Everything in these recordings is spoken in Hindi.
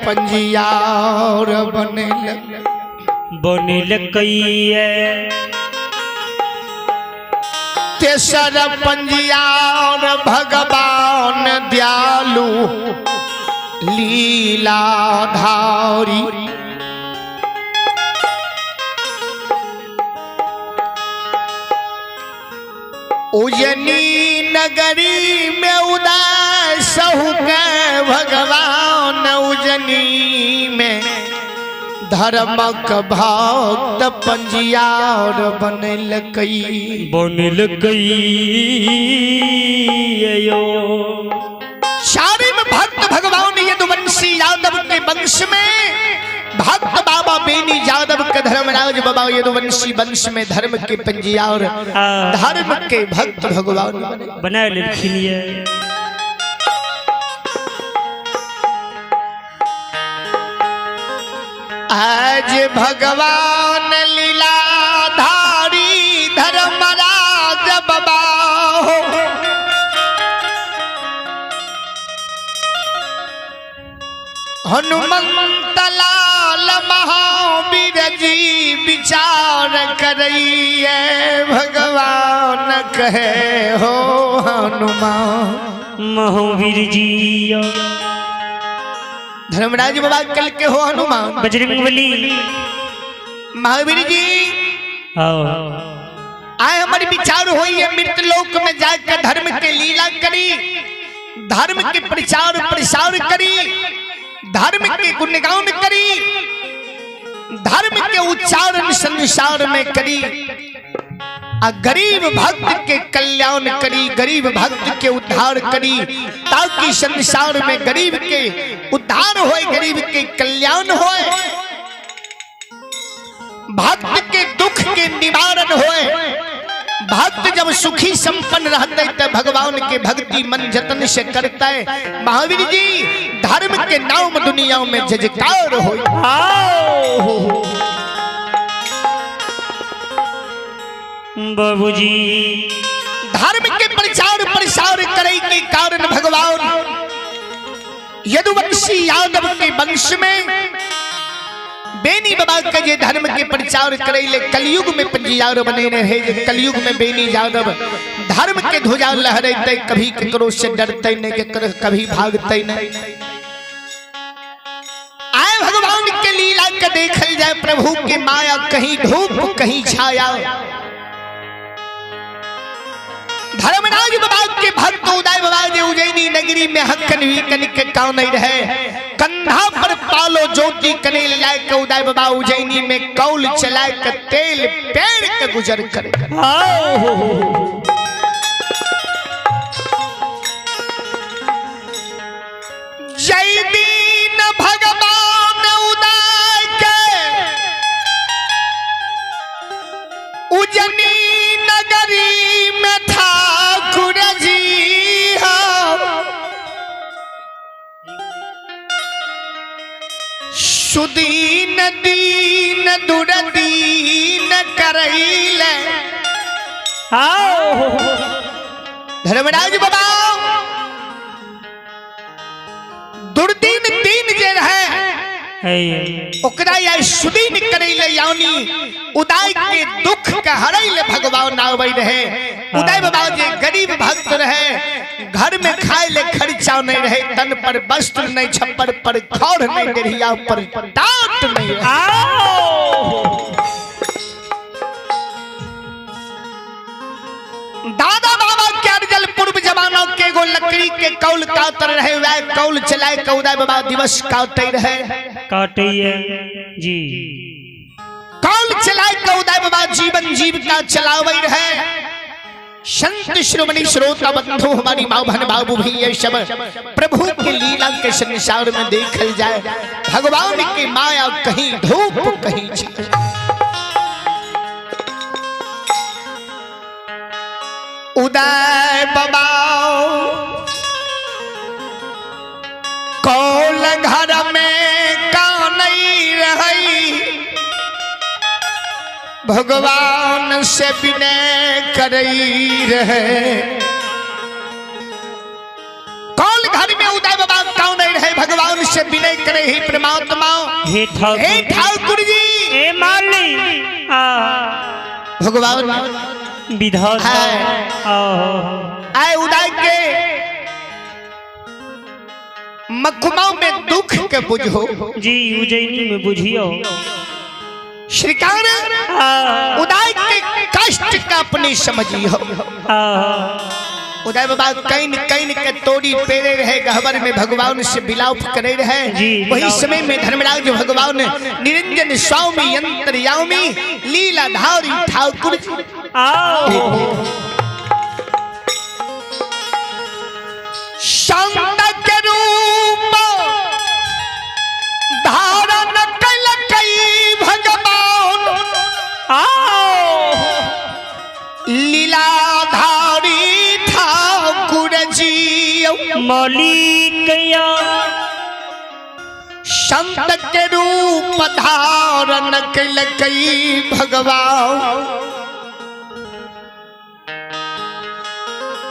पंजियार बनिल कइए तेसर पंजियार भगवान दयालु लीलाधारी उजनी नगरी में उदास के भगवान उजनी में धर्मक भक्त पंजियार बनल कइयो सारे में भक्त भगवान यदुवंशी यादव के वंश में भक्त बाबा बेनी यादव के धर्मराज बाबा यदुवंशी वंश में धर्म के पंजियार धर्म के भक्त भगवान बना लिखिए। आज भगवान लीलाधारी धर्मराज बाबा हो हनुमंत लाल महावीर जी विचार करिए भगवान कहे हो हनुमान महावीर जी धर्मराज बाबा कल के हो हनुमान बजरंगबली महावीर जी आए हमारी विचार हुई है मृत लोक में जाकर धर्म के लीला करी धर्म के प्रचार प्रसार करी धर्म के गुणगान करी धर्म के उच्चारण संसार में करी गरीब भक्त के कल्याण करी गरीब भक्त के उद्धार करी ताकि संसार में गरीब के उद्धार होए गरीब के कल्याण होए भक्त के दुख के निवारण होए भक्त जब सुखी संपन्न रहते तो भगवान के भक्ति मन जतन से करता है। महावीर जी धर्म के नाम दुनिया में जजकार हो बाबूजी धर्म के प्रचार प्रसार करे के कारण भगवान यदुवंशी यादव के वंश में बेनी बाबा का ये धर्म के प्रचार करे ले कलयुग में पंजियार बने रहे। कलयुग में बेनी यादव धर्म के ध्वजा लहराते कभी ककरो से डरते नहीं कभी भागते नहीं। आए भगवान के लीला का देखल जाए प्रभु के माया कहीं धूप कहीं छाया। धर्मराज बाबा के भक्त उदय बाबा जी उज्जैनी नगरी में हक्कन भी कनिक काव नहीं रहे कंधा पर पालो ज्योति कने लाए के उदय बाबा उज्जैनी में कौल चलाए के तेल पेड़ के गुजर करे। जय दीन भगवान उदय के उज्जैनी नगरी में ठाकुर जी सुदीन दीन दुर्दीन करैले धर्मराज बाबा दुर्दीन दीन जे रहे ओकरा या सुदीन करैले यानी उदय के दुख के हरैले भगवान आवे रहे। उदय बाबा जे गरीब भक्त रहे घर में खाए ले खर्चा नहीं रहे तन पर वस्त्र नहीं छप्पर पर खौर नहीं गढ़िया पर टाट नहीं दादा बाबा के अर्जल पूर्व जमाना के गो लकड़ी के कौल कातर रहे वह कौल चलाए के उदय बाबा दिवस काटे रहे जी कौल चलाए के उदय बाबा जीवन जीविका चलावे रहे। संत श्रोमणी श्रोता बंधु हमारी माँ बहन बाबू भी ये सब प्रभु के लीला के संसार में देखल जाए भगवान की माया कहीं धूप कहीं छाया। उदय बाबा कौल घर में का नहीं रही भगवान से विनय करई रहे। कौल घर में उदय बाबा कौन नहीं रहे भगवान से विनय करे ही परमात्मा हे हे ठाकुर जी हे माली भगवान विधाता आए उदाय के मखुमाओं में दुख के बुझो जी उज्जैनी में बुझियो श्रीकार उदाय के कष्ट का अपने समझियो उदय बाबा कैन कैन के तोड़ी पेरे रहे गहवर में भगवान से बिलाप करे रहे वही समय में धर्मराज भगवान निरंजन स्वामी अंतर्यामी लीलाधारी ठाकुर शांत के रूप धारण कल कई भगवान लीलाधारी ठाकुर जी मौलिकया संत के रूप धारण कल कई भगवान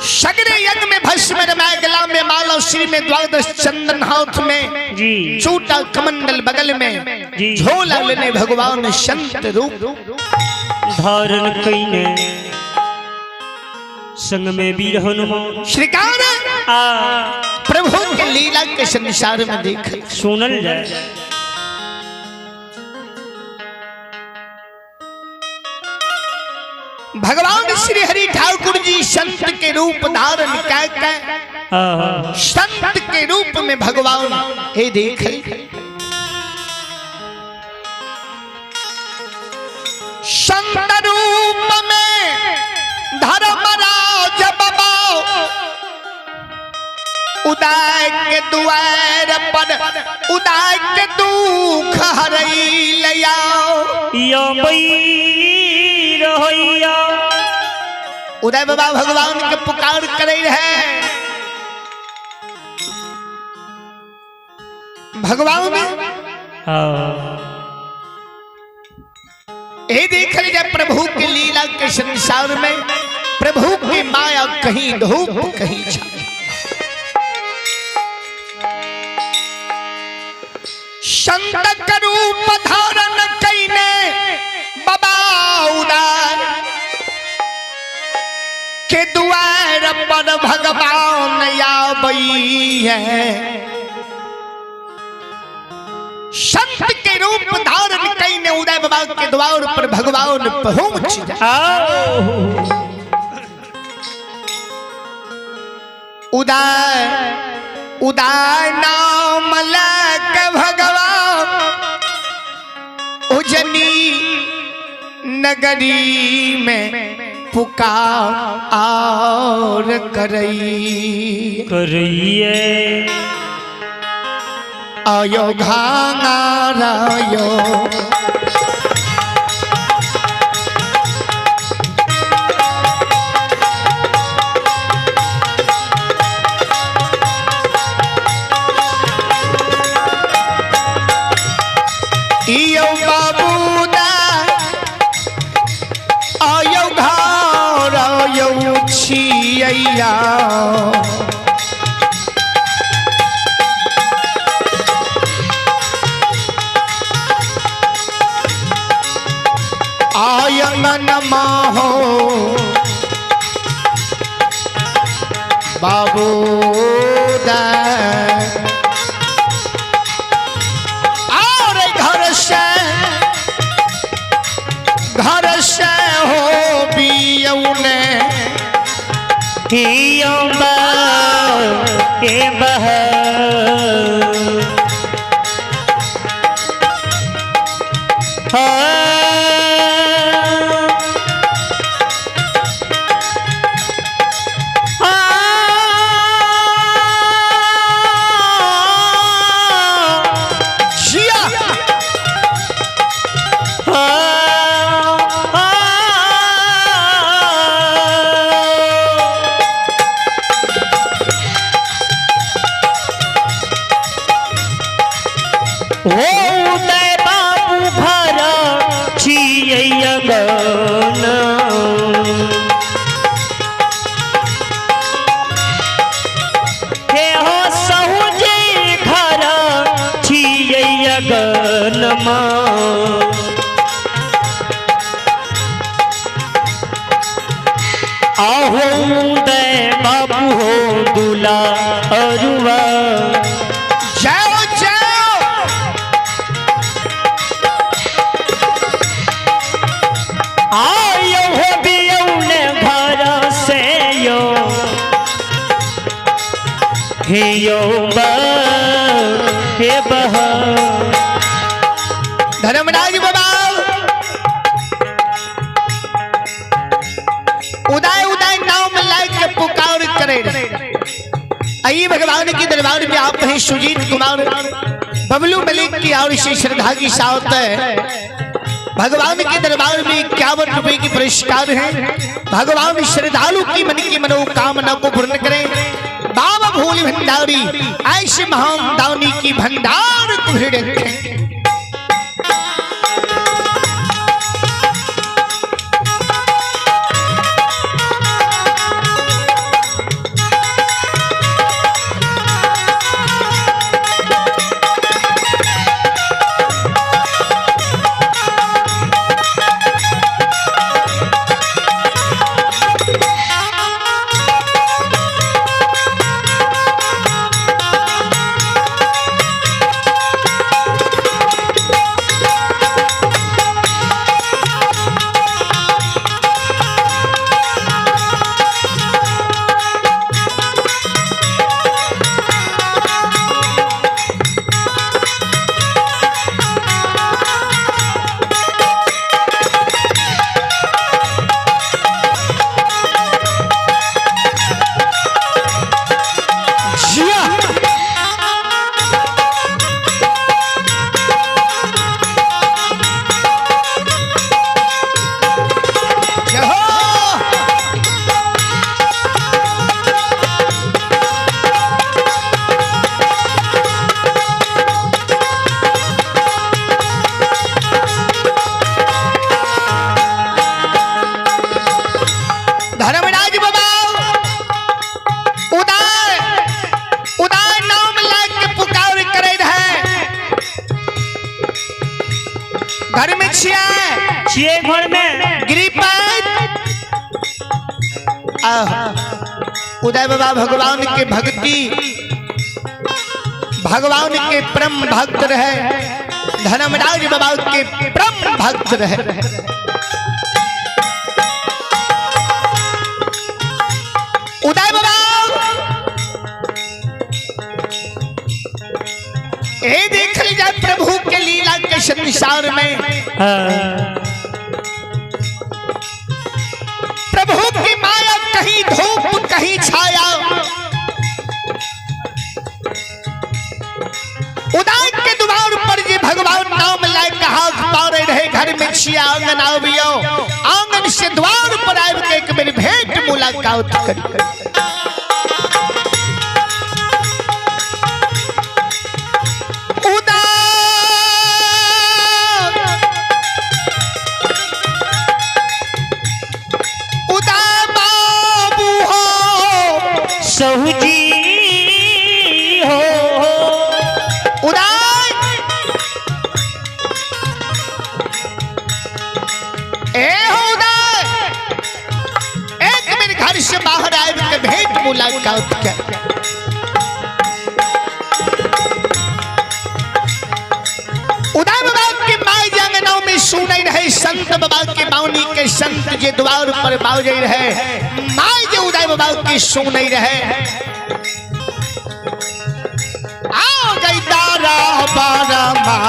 सगरे यज्ञ में भस्म रमाय गला में माला सिर में द्वादश चंदन हाथ में जी छोटा कमंडल बगल में झोला लेने भगवान संत रूप धारण कईने संग में भी रहन श्रीकार प्रभु के लीला के संसार में देख सुनल जाए भगवान श्री हरि ठाकुर जी संत के रूप धारण कर संत के रूप में भगवान हे देख संत रूप में धर्मराज बाबा उदय के द्वार पर उदय के दुख हरई लिया उदय बाबा भगवान के पुकार करे रहे भगवान ये देख लीजिए प्रभु की लीला के संसार में प्रभु की माया कहीं धूप कहीं छाया संत का रूप धारण कईने बाबा उदय के द्वार पर भगवान आबई है संत के रूप धारण कईने उदय बाबा के द्वार पर भगवान पहुंच उदय उदय नाम लग भगवान उजनी नगरी में पुकार और करइए आयो घांगारायो इयो बाबूदा आयो घारायो छिया आयंगन माहो बाबूदा और घर से हो बियौने अगनमा आहो दे बाबू हो दूला अरुआ जाओ जाओ आयो हो बियौने घर से यो हे यो हे बहा धर्मराज बाबा उदय उदय नाम लायक के पुकार करे आइए भगवान के दरबार में आप हैं सुजीत कुमार बबलू मलिक की और से श्रद्धा की साथ है। भगवान के दरबार में 51 रुपए की पुरस्कार है। भगवान श्रद्धालु की मन की मनोकामना को पूर्ण करें। बाबा भोले भंडारी ऐसे महान दानी की भंडार को हृदय रखें। घर में छिए घर में उदय बाबा भगवान के भक्ति भगवान के परम भक्त रहे। धर्मराज बाबा के परम भक्त रहे। उदय बाबा ये देख लीजिए प्रभु के लीला के संसार में प्रभु की माया कहीं धूप कहीं छाया। उदय के द्वार पर जे भगवान नाम लाए कहा पारे रहे। घर में छिया आंगन आवियो आंगन से द्वार पर आए के एक मेरी भेंट मुलाकात करी। सहुजी हो उदय हो उदय एक मेरे घर से बाहर आए के भेंट मुलाकात कर। उदय बाबा के माई जंगनाओं में सुने रहे संत बाबा के बावनी के संत जे द्वार पर बाजे रहे। माई जे उदय बाबा की सुने रहे। आओ गई तारा बारा माँ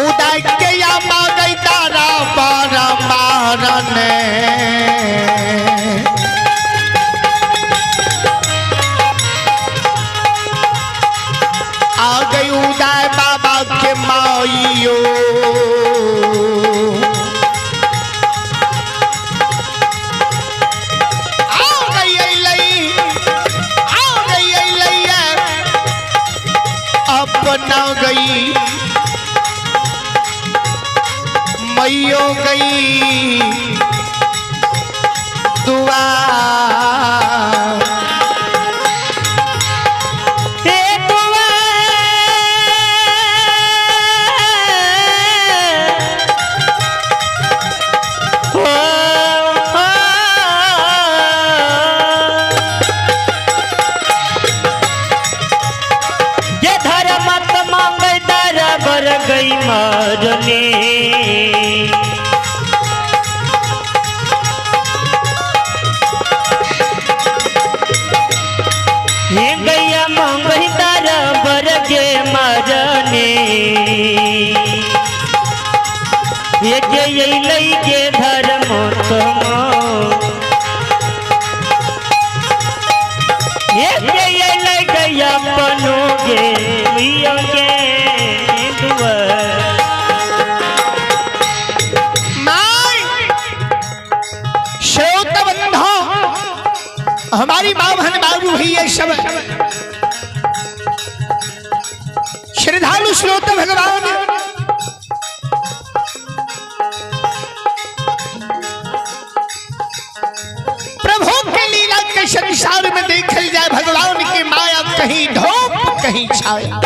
उदय के या माँ गई तारा बारा मारने आ गई उदय बाबा के माइयो। अपना गई मैयो गई दुआ ये जे लई के धर्म तमो ये जे लई गया बनोगे मियोगे दुआ हमारी माँ बहन बाबू ही ये सब श्रद्धालु श्रोता भगवान प्रभु के लीला के संसार में देखल जाए भगवान की माया कहीं धूप कहीं छाया।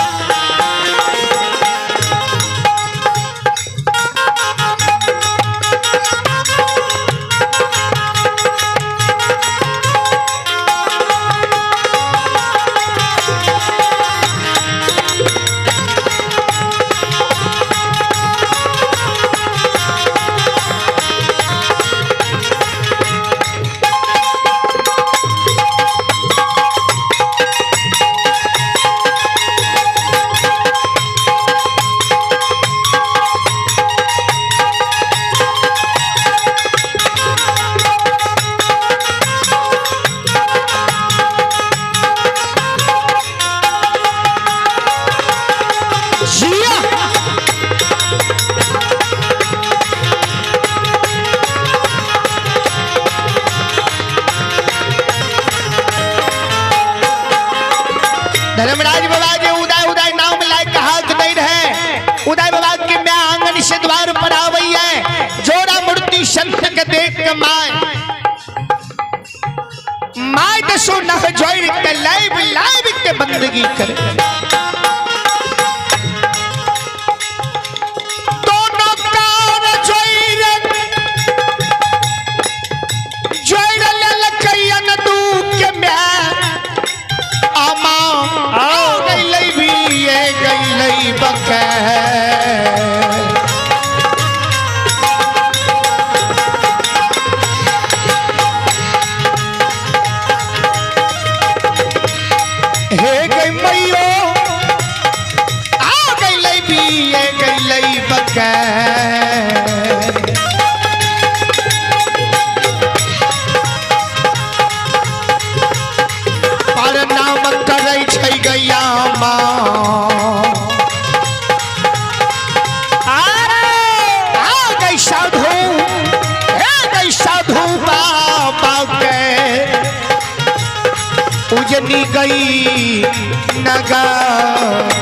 धर्मराज बाबा जे उदय उदय नाम लायक कहा नहीं रहे उदय बाबा के मैं आंगन से द्वार पर आवई है जोड़ा मूर्ति संत के देख के माय दसो नह जोड़ के लाइव लाइव के बंदगी करे दोनों कार जोड़ ले लकैयन दू के मैं गई बके हे गई मैयो आ गई लई भी ये गई लई बके पर नाम करे छै गैया माँ उजनी गई नगर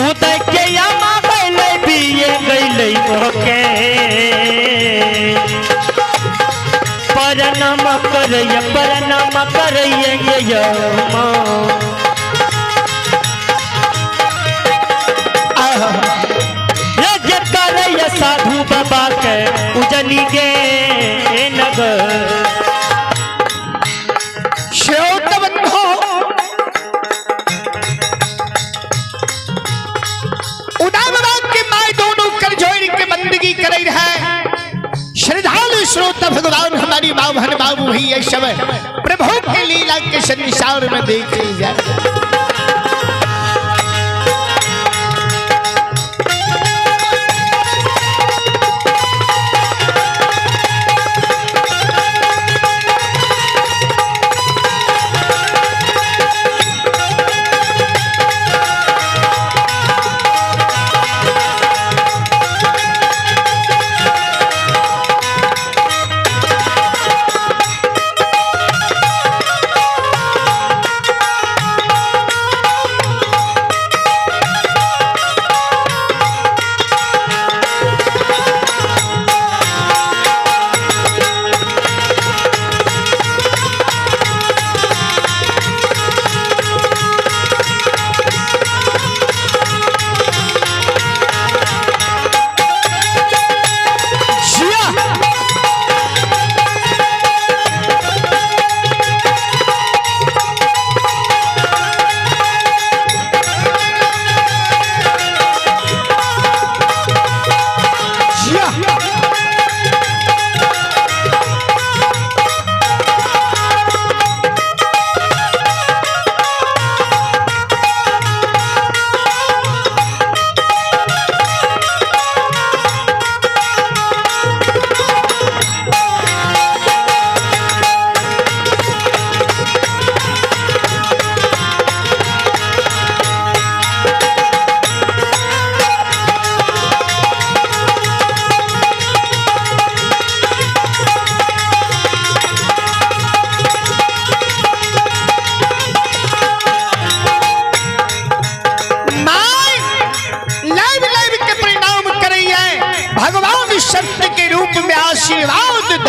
उदय के यामा गैले बिये गैले ओके परनाम करैया ये जे करैया साधु बाबा के उजनी गे नगर श्रोता भगवान हमारी माँ बहन बाबू ही ये सब प्रभु के लीला के संसार में देख जाए।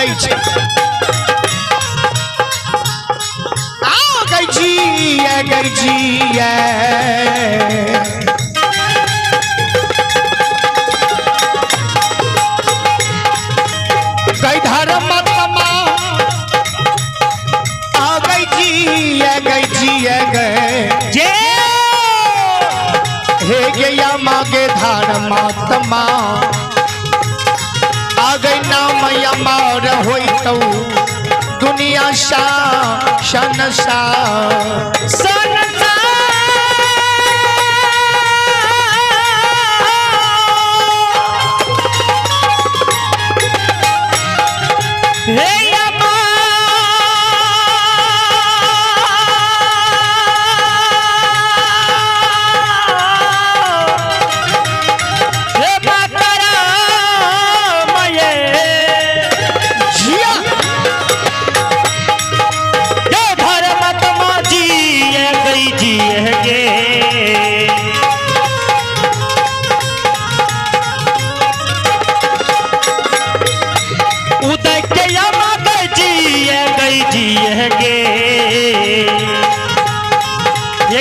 दै छै आ गई जिया गई धर्म आ गई जिया गए हे गया मागे धर्मात्मा आ गई नाम अमर होई तो दुनिया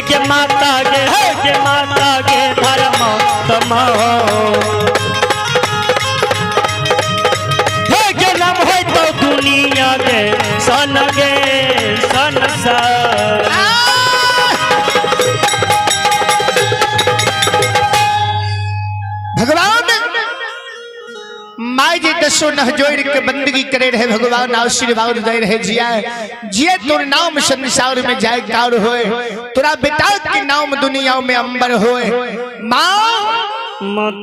के माता गे धर्म तमा के नाम हो तो दुनिया गे सन भगवान माई जी दसो नह जोड़ के बंदगी करे रहे भगवान आशीर्वाद दे रहे जिया तोर नाम संसार में जाए कार होए तोरा बेटा के नाम दुनिया में अंबर होए मातरम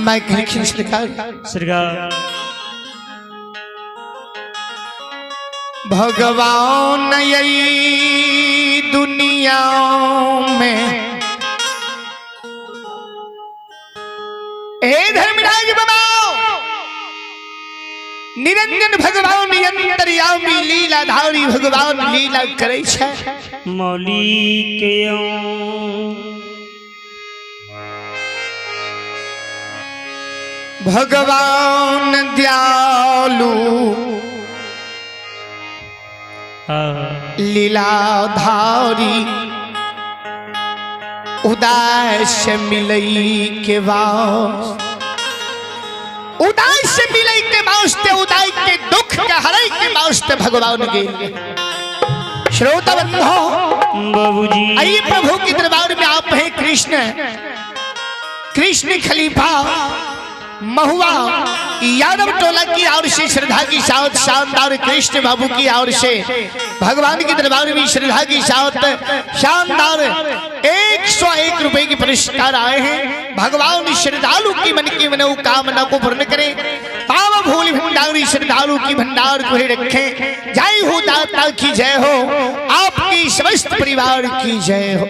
माई कहीं सरकार भगवान यही दुनिया में धर्मराज बाबा निरंजन भगवान अंतर्यामी लीलाधारी भगवान लीला करे छै मौली के भगवान दयालु लीलाधारी उदाय से मिलई के वास्ते उदाय के दुख के हरई के वास्ते भगवान के श्रोता बंधो बाबूजी आइए प्रभु के दरबार में आप हैं कृष्ण खलीफा महुआ यादव टोला की ओर से श्रद्धा की साथ शानदार कृष्ण बाबू की ओर से भगवान के दरबार में श्रद्धा की साथ शानदार 101 रुपए की पुरस्कार आए हैं। भगवान श्रद्धालु की मन की मनोकामना को पूर्ण करें। पाव भूल भंडारी श्रद्धालु की भंडार को ही रखें। जय हो दाता की जय हो, आपकी समस्त परिवार की जय हो।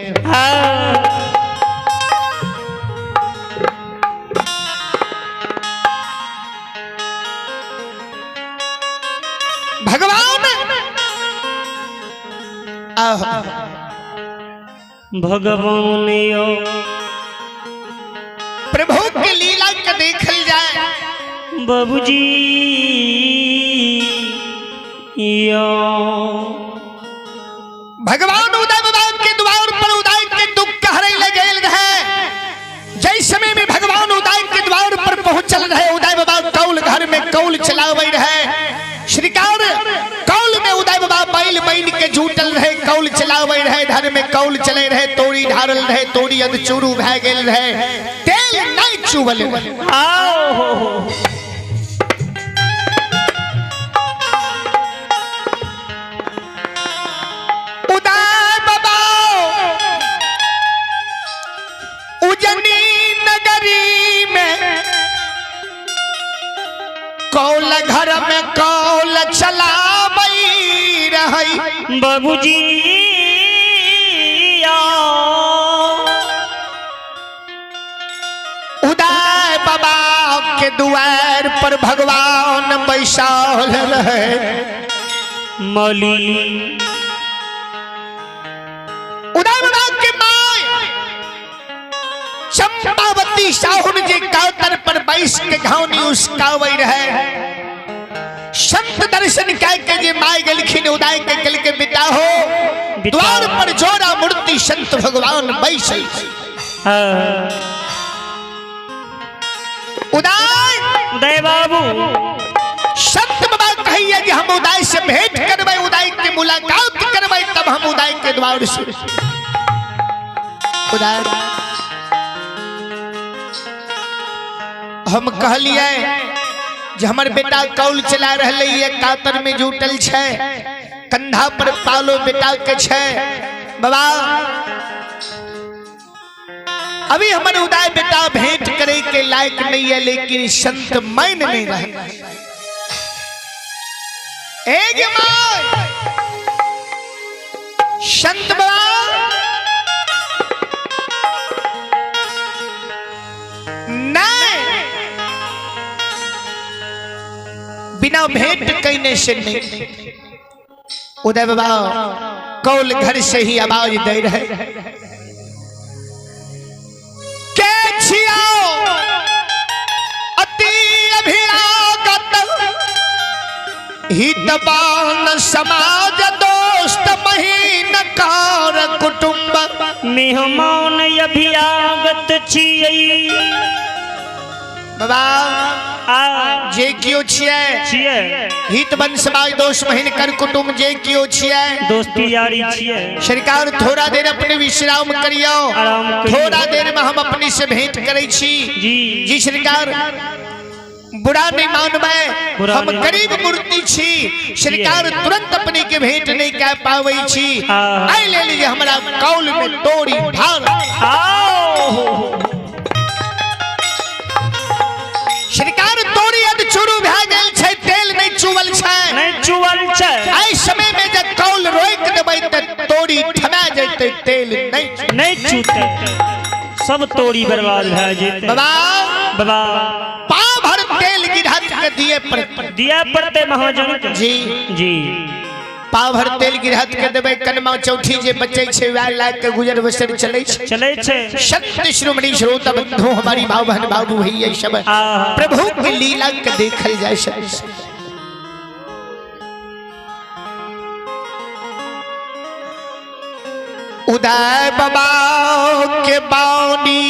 भगवान प्रभु की लीला का देखल जाए बाबूजी भगवान उदय बाबा के द्वार पर उदय के दुख कहरे लगे रहे। जैसे समय में भगवान उदय के द्वार पर पहुंचल रहे, उदय बाबा कौल घर में कौल चलावे रहे। श्रीकार कौल में उदय बाबा बैल बैल के झूठल रहे, कौल चलावे रहे। धर में कौल चले रहे, तोड़ी ढारल रहे, तोड़ी अद चूरू भै गेल रहे, तेल नहीं चुबल। उदय बाबा उजनी नगरी में कौल घर में कौल चलावई रही। बाबूजी उदय बाबा के द्वार पर भगवान बैसाल रहे। मौली उदय बाबा के माय चंपावती मूर्ति साहुन जे कातर पर बैस के घावनी उसकावै रहे संत दर्शन कह के जे माय गलखिन उदाय के कल के बिता हो द्वार पर जोड़ा मूर्ति संत भगवान बैसे उदाय उदय बाबू संत बाबा कहिए कि हम उदाय से भेंट करबै उदाय के मुलाकात करबै तब हम उदाय के द्वार से उदाय हम कहलिए जे हमर बेटा कौल चला रहले ये कातर में जुटल छे कंधा पर पालो बेटा के छे बाबा अभी हमारे उदाय बेटा भेंट करे के लायक नहीं है लेकिन संत मान नहीं रहे एक संत बाबा नहीं बिना भेंट कहने से नहीं उदय बाबा कौल घर से ही आवाज दे रहे अति अभिरागत हितबान समाज दोस्त महीन कार कुटुंब मेहमान अभियागत छियै बाबा जे कियो छियै हित बन समाज दोस्त महीन कर कुटुंब जे कियो छियै दोस्ती यारी छियै सरकार थोड़ा देर अपने विश्राम करियो थोड़ा देर में हम अपनी से भेंट करे छी जी सरकार बुरा नहीं मानबै हम गरीब मूर्ति छी सरकार तुरंत अपने के भेंट नहीं कह पावे छी आई ले लीजिए हमरा कौल में तोड़ी भार सरकार तोड़ी अद चुरू भै गेल छै तेल नहीं चुवल छै आई समय में जब कौल रोक देबै त तोड़ी ठमा जैते तेल नहीं छूटे सब तोड़ी बर्बाद भै जेते बाबा पाव भर तेल गिरहत के दिए पड़ते महाजन जी पाव भर तेल गिरहत के देबै कनमा चौठी जे बचै छै वै लाग के गुजर बसर चलै छै सत्य श्रोमणी श्रोता बंधु हमारी भाव बहन बाबू भैया सब प्रभु की लीला के देखल जाय सब उदय बाबा के बानी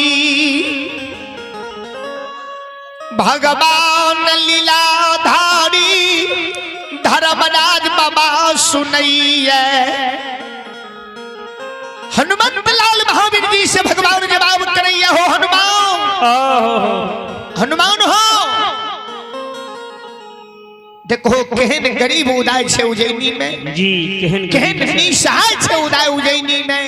भगवान लीलाधारी धर्मराज बाबा सुनइए हनुमंत लाल महावीर जी से भगवान जवाब करैया हो हनुमान हो देखो केहन गरीब उदय छे उज्जैनी में जी केहन निसहाय छे उदय उज्जैनी में